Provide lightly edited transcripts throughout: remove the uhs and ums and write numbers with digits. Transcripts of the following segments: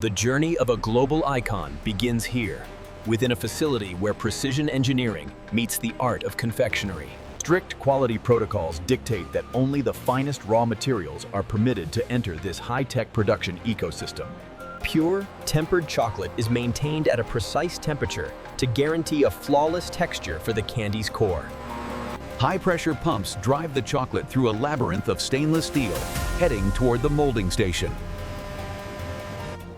The journey of a global icon begins here, within a facility where precision engineering meets the art of confectionery. Strict quality protocols dictate that only the finest raw materials are permitted to enter this high-tech production ecosystem. Pure, tempered chocolate is maintained at a precise temperature to guarantee a flawless texture for the candy's core. High-pressure pumps drive the chocolate through a labyrinth of stainless steel, heading toward the molding station.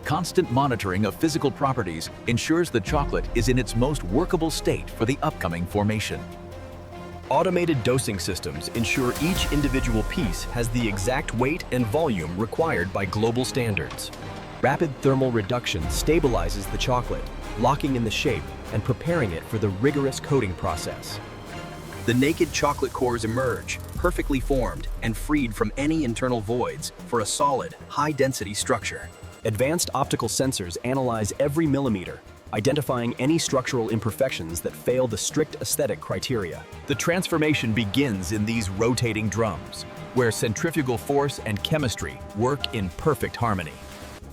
Constant monitoring of physical properties ensures the chocolate is in its most workable state for the upcoming formation. Automated dosing systems ensure each individual piece has the exact weight and volume required by global standards. Rapid thermal reduction stabilizes the chocolate, locking in the shape and preparing it for the rigorous coating process. The naked chocolate cores emerge, perfectly formed and freed from any internal voids for a solid, high-density structure. Advanced optical sensors analyze every millimeter, identifying any structural imperfections that fail the strict aesthetic criteria. The transformation begins in these rotating drums, where centrifugal force and chemistry work in perfect harmony.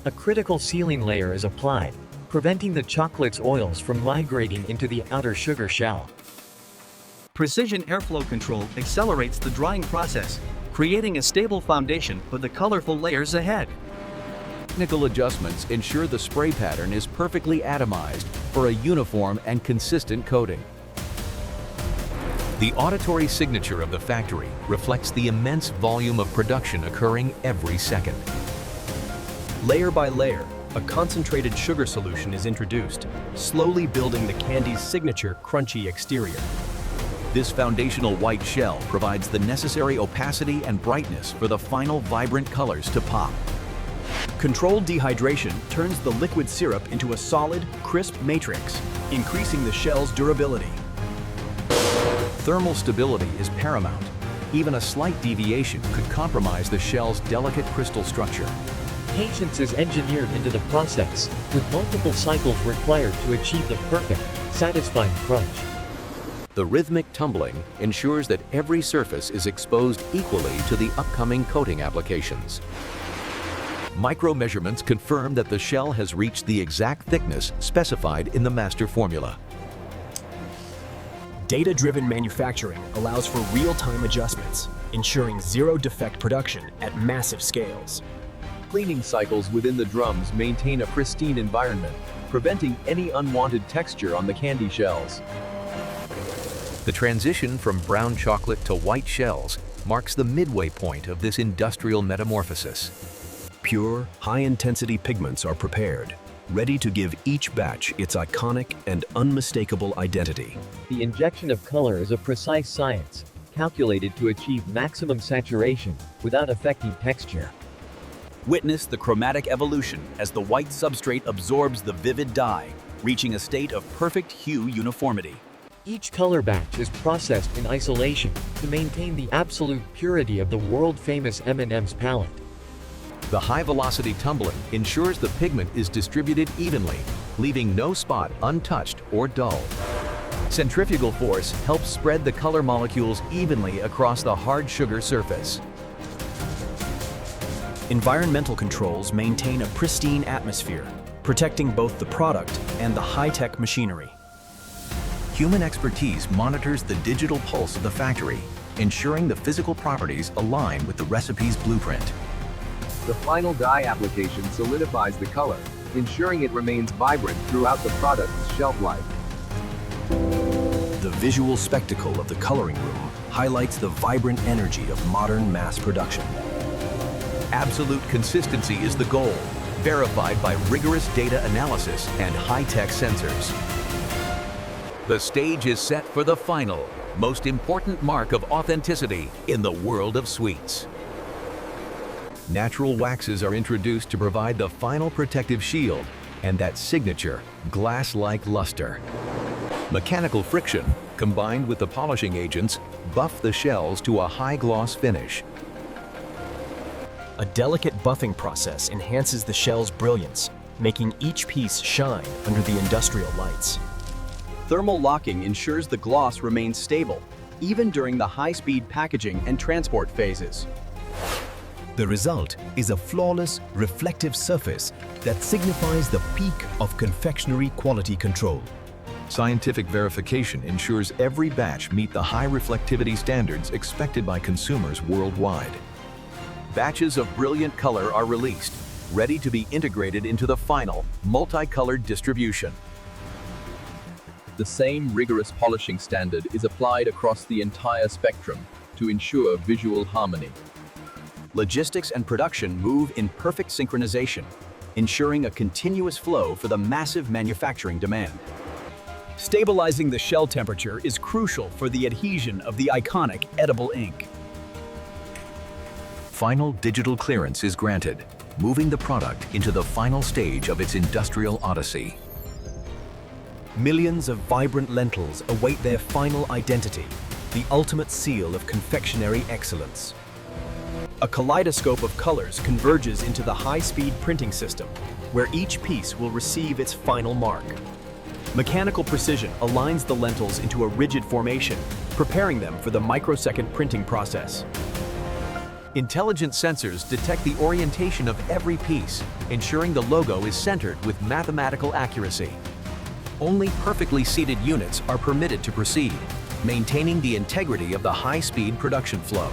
A critical sealing layer is applied, preventing the chocolate's oils from migrating into the outer sugar shell. Precision airflow control accelerates the drying process, creating a stable foundation for the colorful layers ahead. Technical adjustments ensure the spray pattern is perfectly atomized for a uniform and consistent coating. The auditory signature of the factory reflects the immense volume of production occurring every second. Layer by layer, a concentrated sugar solution is introduced, slowly building the candy's signature crunchy exterior. This foundational white shell provides the necessary opacity and brightness for the final vibrant colors to pop. Controlled dehydration turns the liquid syrup into a solid, crisp matrix, increasing the shell's durability. Thermal stability is paramount. Even a slight deviation could compromise the shell's delicate crystal structure. Patience is engineered into the process, with multiple cycles required to achieve the perfect, satisfying crunch. The rhythmic tumbling ensures that every surface is exposed equally to the upcoming coating applications. Micro measurements confirm that the shell has reached the exact thickness specified in the master formula. Data-driven manufacturing allows for real-time adjustments, ensuring zero-defect production at massive scales. Cleaning cycles within the drums maintain a pristine environment, preventing any unwanted texture on the candy shells. The transition from brown chocolate to white shells marks the midway point of this industrial metamorphosis. Pure, high-intensity pigments are prepared, ready to give each batch its iconic and unmistakable identity. The injection of color is a precise science, calculated to achieve maximum saturation without affecting texture. Witness the chromatic evolution as the white substrate absorbs the vivid dye, reaching a state of perfect hue uniformity. Each color batch is processed in isolation to maintain the absolute purity of the world-famous M&Ms palette. The high-velocity tumbling ensures the pigment is distributed evenly, leaving no spot untouched or dull. Centrifugal force helps spread the color molecules evenly across the hard sugar surface. Environmental controls maintain a pristine atmosphere, protecting both the product and the high-tech machinery. Human expertise monitors the digital pulse of the factory, ensuring the physical properties align with the recipe's blueprint. The final dye application solidifies the color, ensuring it remains vibrant throughout the product's shelf life. The visual spectacle of the coloring room highlights the vibrant energy of modern mass production. Absolute consistency is the goal, verified by rigorous data analysis and high-tech sensors. The stage is set for the final, most important mark of authenticity in the world of sweets. Natural waxes are introduced to provide the final protective shield and that signature, glass-like luster. Mechanical friction, combined with the polishing agents, buff the shells to a high-gloss finish. A delicate buffing process enhances the shell's brilliance, making each piece shine under the industrial lights. Thermal locking ensures the gloss remains stable, even during the high-speed packaging and transport phases. The result is a flawless, reflective surface that signifies the peak of confectionery quality control. Scientific verification ensures every batch meet the high reflectivity standards expected by consumers worldwide. Batches of brilliant color are released, ready to be integrated into the final, multicolored distribution. The same rigorous polishing standard is applied across the entire spectrum to ensure visual harmony. Logistics and production move in perfect synchronization, ensuring a continuous flow for the massive manufacturing demand. Stabilizing the shell temperature is crucial for the adhesion of the iconic edible ink. Final digital clearance is granted, moving the product into the final stage of its industrial odyssey. Millions of vibrant lentils await their final identity, the ultimate seal of confectionery excellence. A kaleidoscope of colors converges into the high-speed printing system, where each piece will receive its final mark. Mechanical precision aligns the lentils into a rigid formation, preparing them for the microsecond printing process. Intelligent sensors detect the orientation of every piece, ensuring the logo is centered with mathematical accuracy. Only perfectly seated units are permitted to proceed, maintaining the integrity of the high-speed production flow.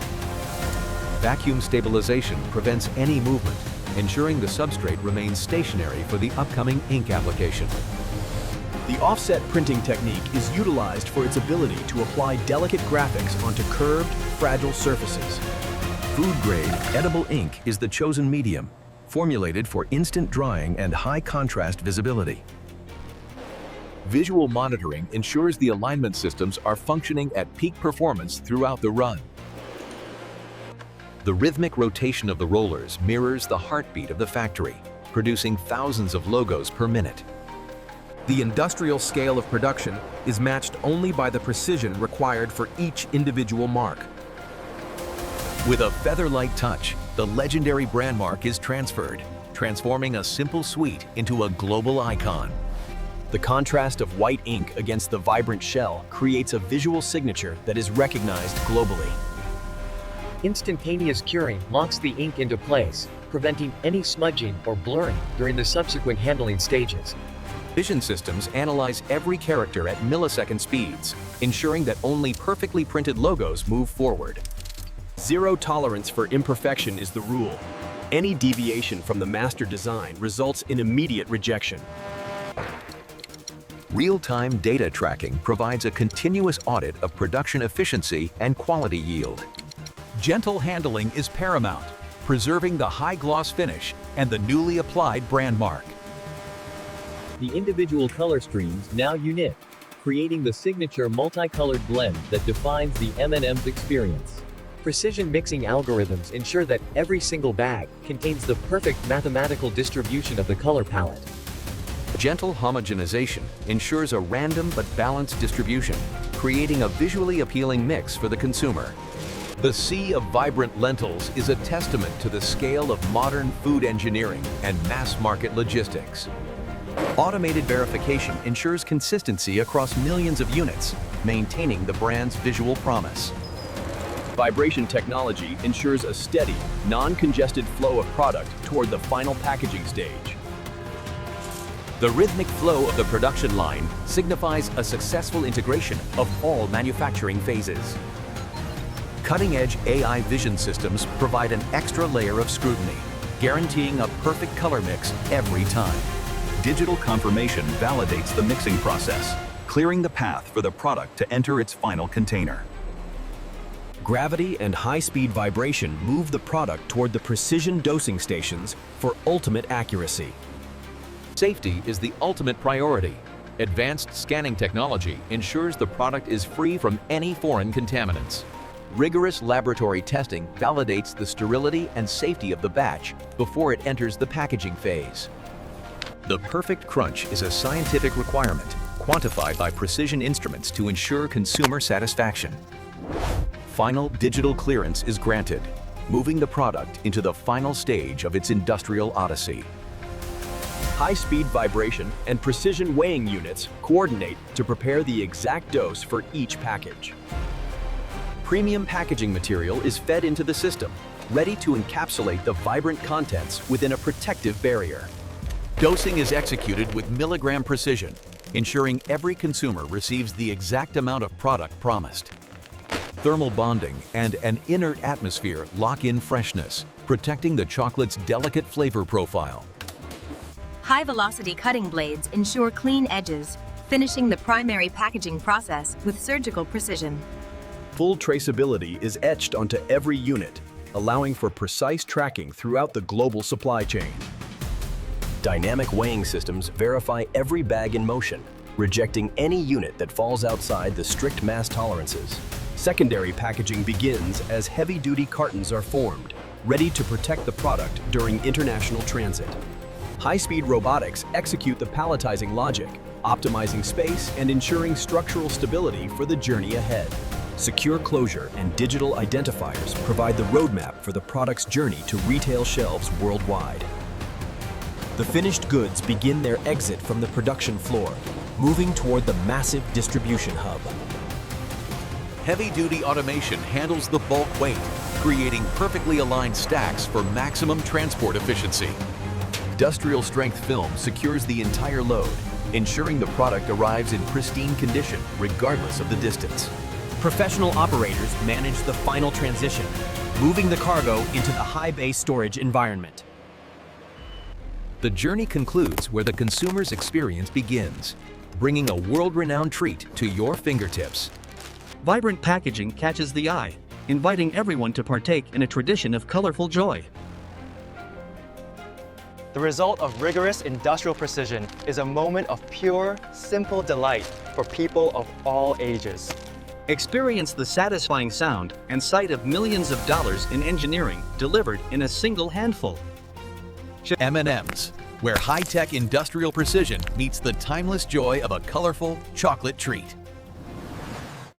Vacuum stabilization prevents any movement, ensuring the substrate remains stationary for the upcoming ink application. The offset printing technique is utilized for its ability to apply delicate graphics onto curved, fragile surfaces. Food-grade edible ink is the chosen medium, formulated for instant drying and high-contrast visibility. Visual monitoring ensures the alignment systems are functioning at peak performance throughout the run. The rhythmic rotation of the rollers mirrors the heartbeat of the factory, producing thousands of logos per minute. The industrial scale of production is matched only by the precision required for each individual mark. With a feather-light touch, the legendary brand mark is transferred, transforming a simple sweet into a global icon. The contrast of white ink against the vibrant shell creates a visual signature that is recognized globally. Instantaneous curing locks the ink into place, preventing any smudging or blurring during the subsequent handling stages. Vision systems analyze every character at millisecond speeds, ensuring that only perfectly printed logos move forward. Zero tolerance for imperfection is the rule. Any deviation from the master design results in immediate rejection. Real-time data tracking provides a continuous audit of production efficiency and quality yield. Gentle handling is paramount, preserving the high-gloss finish and the newly applied brand mark. The individual color streams now unite, creating the signature multicolored blend that defines the M&M's experience. Precision mixing algorithms ensure that every single bag contains the perfect mathematical distribution of the color palette. Gentle homogenization ensures a random but balanced distribution, creating a visually appealing mix for the consumer. The sea of vibrant lentils is a testament to the scale of modern food engineering and mass-market logistics. Automated verification ensures consistency across millions of units, maintaining the brand's visual promise. Vibration technology ensures a steady, non-congested flow of product toward the final packaging stage. The rhythmic flow of the production line signifies a successful integration of all manufacturing phases. Cutting-edge AI vision systems provide an extra layer of scrutiny, guaranteeing a perfect color mix every time. Digital confirmation validates the mixing process, clearing the path for the product to enter its final container. Gravity and high-speed vibration move the product toward the precision dosing stations for ultimate accuracy. Safety is the ultimate priority. Advanced scanning technology ensures the product is free from any foreign contaminants. Rigorous laboratory testing validates the sterility and safety of the batch before it enters the packaging phase. The perfect crunch is a scientific requirement, quantified by precision instruments to ensure consumer satisfaction. Final digital clearance is granted, moving the product into the final stage of its industrial odyssey. High-speed vibration and precision weighing units coordinate to prepare the exact dose for each package. Premium packaging material is fed into the system, ready to encapsulate the vibrant contents within a protective barrier. Dosing is executed with milligram precision, ensuring every consumer receives the exact amount of product promised. Thermal bonding and an inert atmosphere lock in freshness, protecting the chocolate's delicate flavor profile. High-velocity cutting blades ensure clean edges, finishing the primary packaging process with surgical precision. Full traceability is etched onto every unit, allowing for precise tracking throughout the global supply chain. Dynamic weighing systems verify every bag in motion, rejecting any unit that falls outside the strict mass tolerances. Secondary packaging begins as heavy-duty cartons are formed, ready to protect the product during international transit. High-speed robotics execute the palletizing logic, optimizing space and ensuring structural stability for the journey ahead. Secure closure and digital identifiers provide the roadmap for the product's journey to retail shelves worldwide. The finished goods begin their exit from the production floor, moving toward the massive distribution hub. Heavy-duty automation handles the bulk weight, creating perfectly aligned stacks for maximum transport efficiency. Industrial-strength film secures the entire load, ensuring the product arrives in pristine condition regardless of the distance. Professional operators manage the final transition, moving the cargo into the high bay storage environment. The journey concludes where the consumer's experience begins, bringing a world-renowned treat to your fingertips. Vibrant packaging catches the eye, inviting everyone to partake in a tradition of colorful joy. The result of rigorous industrial precision is a moment of pure, simple delight for people of all ages. Experience the satisfying sound and sight of millions of dollars in engineering delivered in a single handful. M&Ms, where high-tech industrial precision meets the timeless joy of a colorful chocolate treat.